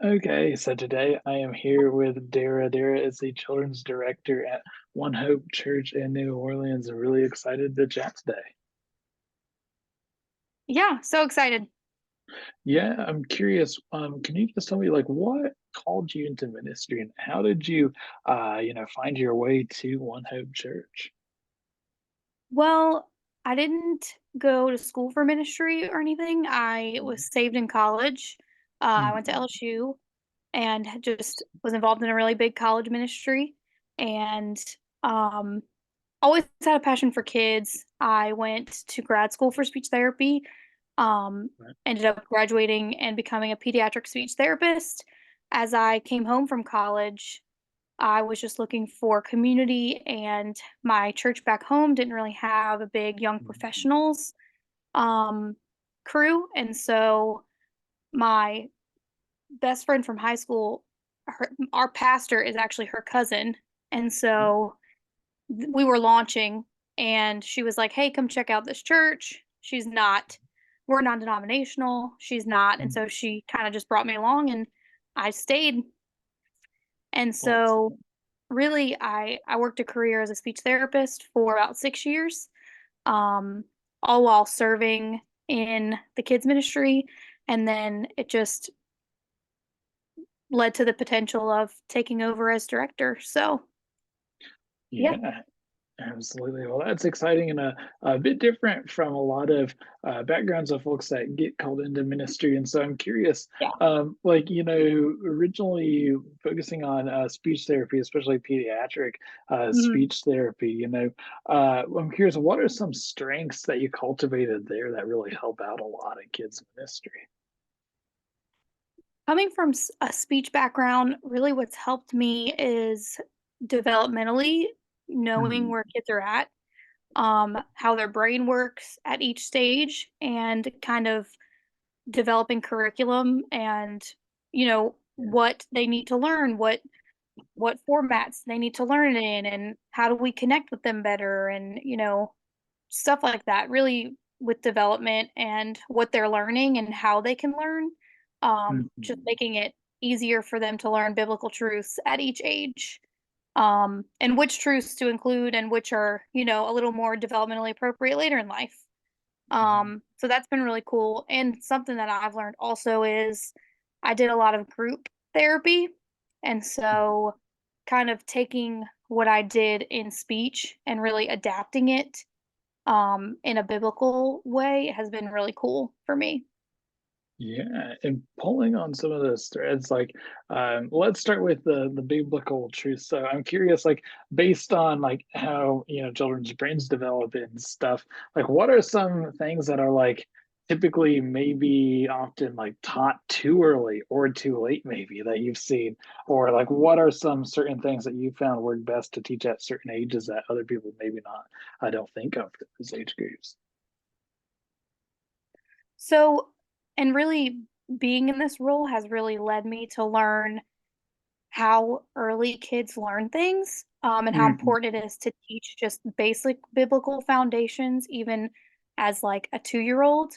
Okay, so today I am here with Dara. Dara is the children's director at One Hope Church in New Orleans. I'm really excited to chat today. Yeah, so excited. Yeah, I'm curious. Can you just tell me like what called you into ministry and how did you find your way to One Hope Church? Well, I didn't go to school for ministry or anything. I was saved in college. I went to Mhm. LSU and just was involved in a really big college ministry and um always had a passion for kids. I went to grad school for speech therapy. Right. Ended up graduating and becoming a pediatric speech therapist. As I came home from college, I was just looking for community, and my church back home didn't really have a big young Mhm. professionals um, crew. And so my best friend from high school, our pastor is actually her cousin. And Oh, so we were launching, and she was like, "Hey, come check out this church." We're non denominational. She's not. And so mhm. she kind of just brought me along, and I stayed. And so Awesome. really I worked a career as a speech therapist for about 6 years, um, all while serving in the kids ministry, and then it just led to the potential of taking over as director. So yeah. Yeah. Absolutely. Well, that's exciting and a bit different from a lot of backgrounds of folks that get called into ministry. And so I'm curious, Yeah. originally focusing on speech therapy, especially pediatric Mhm. speech therapy, I'm curious, what are some strengths that you cultivated there that really help out a lot of kids in ministry? Coming from a speech background, really what's helped me is developmentally knowing Mhm. where kids are at, how their brain works at each stage, and kind of developing curriculum and Yeah. what they need to learn, what formats they need to learn in, and how do we connect with them better, and stuff like that, really, with development and what they're learning and how they can learn, just Mhm. making it easier for them to learn biblical truths at each age, and which truths to include and which are a little more developmentally appropriate later in life. So that's been really cool. And something that I've learned also is I did a lot of group therapy. And Mhm. so kind of taking what I did in speech and really adapting it in a biblical way has been really cool for me. Yeah, and pulling on some of those threads, let's start with the biblical truth. So I'm curious, like, based on like how children's brains develop and stuff, like, what are some things that are like typically maybe often like taught too early or too late, maybe that you've seen, or like what are some certain things that you found work best to teach at certain ages that other people maybe not, I don't think of as age groups. So, and really being in this role has really led me to learn how early kids learn things, and how Hmm. important it is to teach just basic biblical foundations, even as like a 2 year old.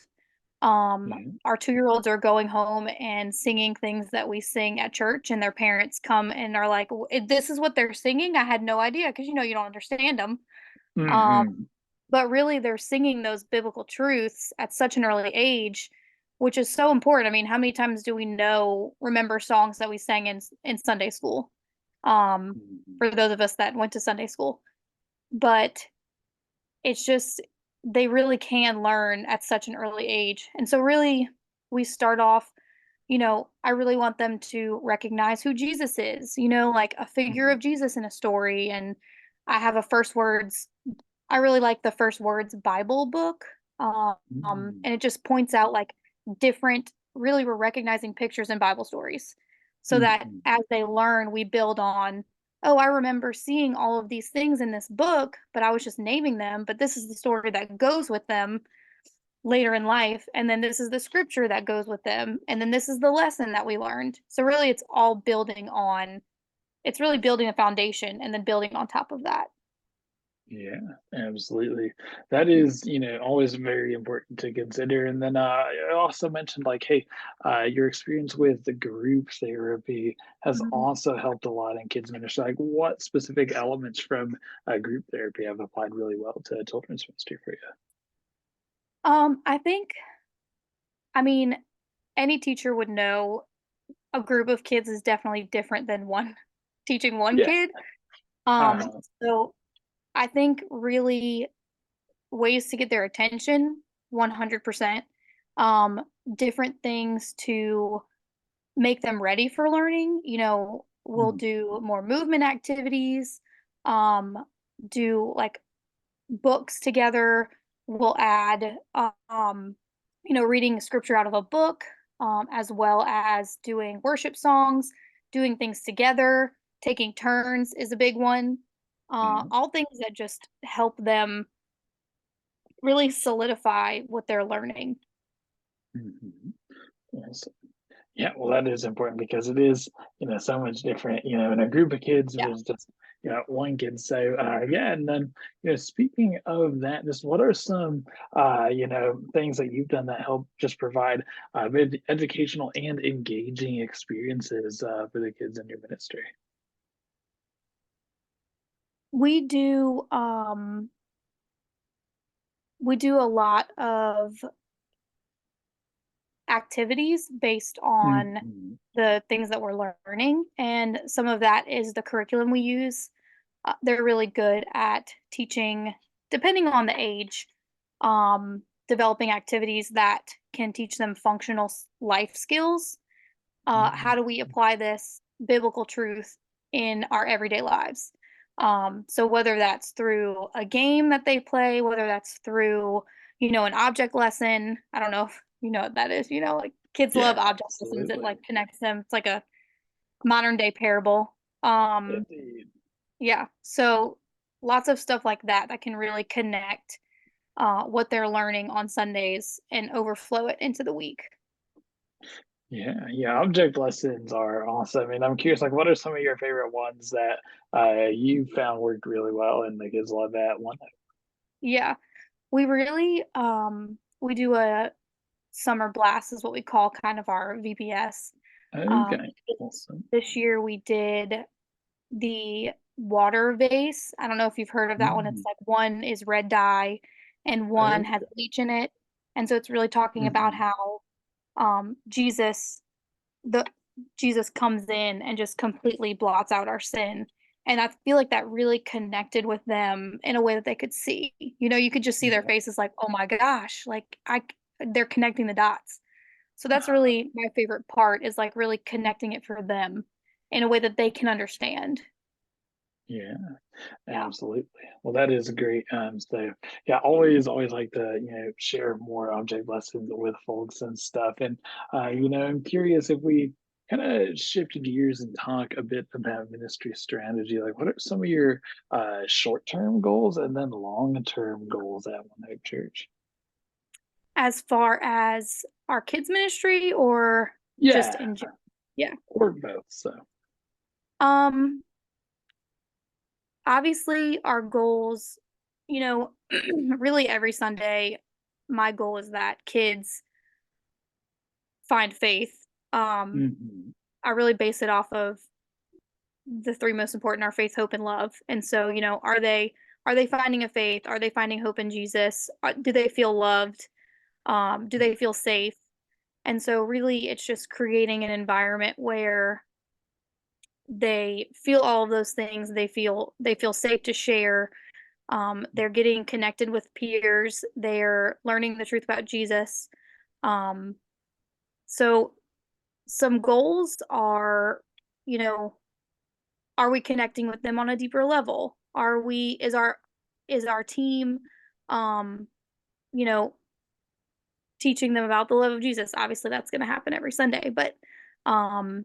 Yeah. Our 2 year olds are going home and singing things that we sing at church, and their parents come and are like, This is what they're singing? I had no idea because you don't understand them. Um, Hmm. but really, they're singing those biblical truths at such an early age, which is so important. I mean, how many times do we remember songs that we sang in Sunday school? Hmm. For those of us that went to Sunday school. But it's just they really can learn at such an early age. And so really we start off, I really want them to recognize who Jesus is, like a figure of Hmm. Jesus in a story. And I have a first words I really like the First Words Bible book. Mm, And it just points out like different, really, we're recognizing pictures in Bible stories so that mhm, as they learn, we build on, oh, I remember seeing all of these things in this book, but I was just naming them. But this is the story that goes with them later in life. And then this is the scripture that goes with them. And then this is the lesson that we learned. So really, it's really building a foundation and then building on top of that. Yeah, absolutely. That is, always very important to consider. And then I also mentioned like, hey, your experience with the group therapy has Mhm. also helped a lot in kids ministry. Like, what specific elements from group therapy have applied really well to children's ministry for you? I think, I mean, any teacher would know a group of kids is definitely different than one teaching one Yeah. kid. Um, Uh, so I think really ways to get their attention, 100%. Um, Different things to make them ready for learning. We'll mm, do more movement activities, um, do like books together. We'll add, reading scripture out of a book, as well as doing worship songs, doing things together, taking turns is a big one. yeah. All things that just help them really solidify what they're learning. Mhm. Yes. Yeah, well, that is important because it is, so much different, in a group of kids Yeah. versus just, one kid. So, yeah, and then, speaking of that, just what are some, things that you've done that help just provide educational and engaging experiences for the kids in your ministry? We do we do a lot of activities based on Mhm. the things that we're learning, and some of that is the curriculum we use. They're really good at teaching, depending on the age, developing activities that can teach them functional life skills. How Mhm. do we apply this biblical truth in our everyday lives? So whether that's through a game that they play, whether that's through, an object lesson. I don't know if you know what that is. Like kids love Yeah, object lessons. It absolutely. like connects them. It's like a modern day parable. Um, Indeed. yeah. So lots of stuff like that that can really connect what they're learning on Sundays and overflow it into the week. Yeah, yeah, object lessons are awesome. And I'm curious, like, what are some of your favorite ones that you found worked really well and the kids love that one? Yeah. We do a summer blast is what we call kind of our VBS. Okay, This awesome. this year we did the water vase. I don't know if you've heard of that one. It's Mm, like one is red dye and one has okay. bleach in it. And so it's really talking about Hmm. how Jesus the Jesus comes in and just completely blots out our sin. And I feel like that really connected with them in a way that they could see. You could just see their Yeah. faces like, "Oh my gosh," like they're connecting the dots. So that's really my favorite part is like really connecting it for them in a way that they can understand. Yeah, Yeah. absolutely. Well, that is great. So yeah, always like to, share more object lessons with folks and stuff. And I'm curious if we kind of shift gears and talk a bit about ministry strategy. Like, what are some of your short-term goals and then long-term goals at One Hope Church? As far as our kids ministry or just Yeah, in general? Yeah. or both. So. Um Obviously our goals, really every Sunday my goal is that kids find faith. Um Hmm. I really base it off of the three most important are faith, hope, and love. And so, are they finding a faith? Are they finding hope in Jesus? Do they feel loved? Do they feel safe? And so really it's just creating an environment where they feel all of those things. They feel safe to share. They're getting connected with peers. They're learning the truth about Jesus. Um, so some goals are, you know, are we connecting with them on a deeper level? Are we is our team um, you know, teaching them about the love of Jesus? Obviously that's going to happen every Sunday, but um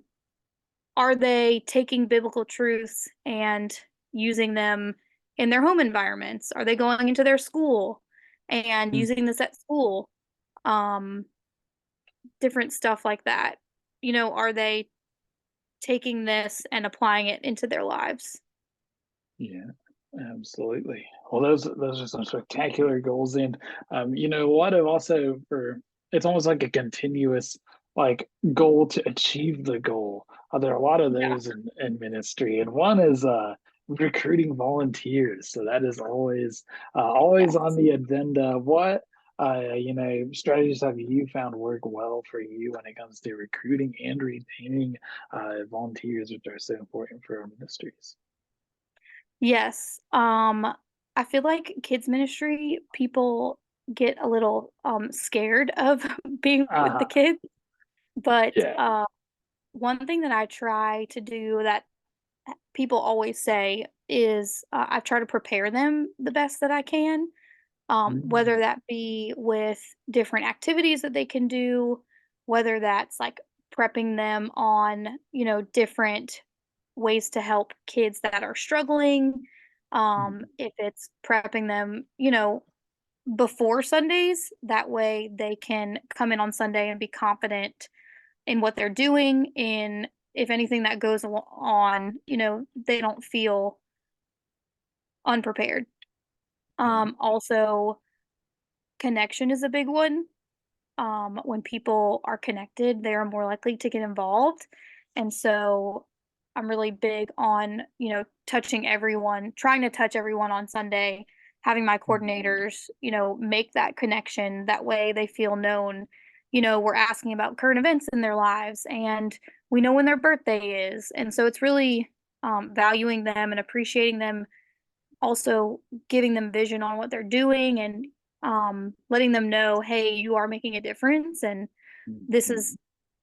are they taking biblical truths and using them in their home environments? Are they going into their school and using this at school? Um Different stuff like that. Are they taking this and applying it into their lives? Yeah. Absolutely. Well, those are some spectacular goals, and a lot of also for it's almost like a continuous like goal to achieve the goal. There are a lot of Yeah, those in ministry, and one is recruiting volunteers. So that is always on yes. the agenda. What strategies have you found work well for you when it comes to recruiting and retaining volunteers, which are so important for our ministries? Yes. I feel like kids ministry, people get a little scared of being with the Uh-huh. kids, but Yeah. one thing that I try to do that people always say is I try to prepare them the best that I can, whether Mm, that be with different activities that they can do, whether that's like prepping them on, different ways to help kids that are struggling. mm, If it's prepping them, before Sundays, that way they can come in on Sunday and be confident in what they're doing. In if anything that goes on, they don't feel unprepared. yeah. Also, connection is a big one. When people are connected, they are more likely to get involved. And so I'm really big on, touching everyone, trying to touch everyone on Sunday, having my Mm, coordinators, make that connection. That way they feel known. We're asking about current events in their lives and we know when their birthday is. And so it's really valuing them and appreciating them, also giving them vision on what they're doing and letting them know, hey, you are making a difference. And mm, this mm, is,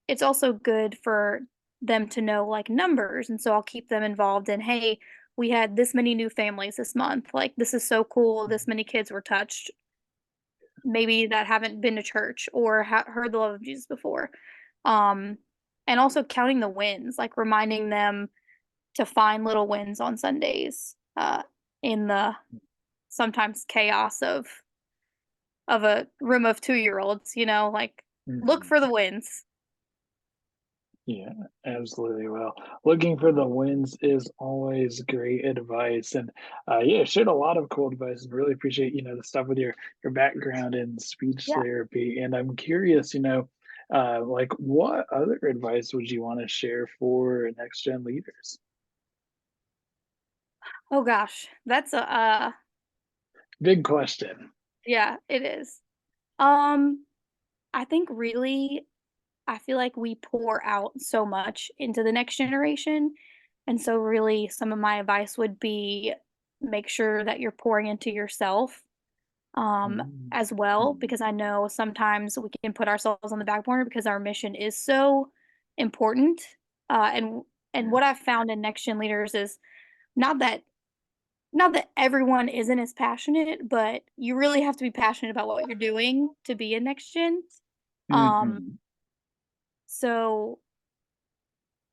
it's also good for them to know like numbers. And so I'll keep them involved in, hey, we had this many new families this month. Like, this is so cool. This mm, many kids were touched, maybe that haven't been to church or heard the love of Jesus before. Um, and also counting the wins, like reminding them to find little wins on Sundays in the sometimes chaos of a room of 2-year-olds, like, look mm. for the wins. Yeah, absolutely. Well, looking for the wins is always great advice, and yeah, shared a lot of cool advice, and really appreciate the stuff with your background in speech Yeah. therapy. And I'm curious, like what other advice would you want to share for next gen leaders? Oh gosh, that's a, Big question. yeah, it is. Um, I think really, I feel like we pour out so much into the next generation, and so really some of my advice would be make sure that you're pouring into yourself, Mm, as well, mm, because I know sometimes we can put ourselves on the back burner because our mission is so important. And yeah. what I've found in next gen leaders is not that not that everyone isn't as passionate, but you really have to be passionate about what you're doing to be in next gen. Um, Mhm. so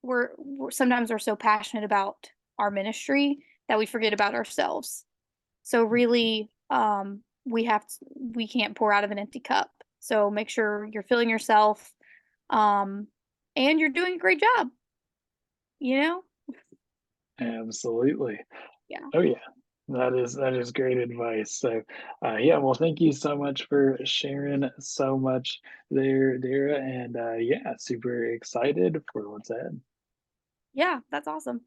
we're sometimes we're so passionate about our ministry that we forget about ourselves. So really, we can't pour out of an empty cup. So make sure you're filling yourself, um, and you're doing a great job. You know? Absolutely. Yeah. Oh yeah, that is great advice. So, yeah, well, thank you so much for sharing so much there, Dara, and yeah, super excited for what's ahead. Yeah, that's awesome.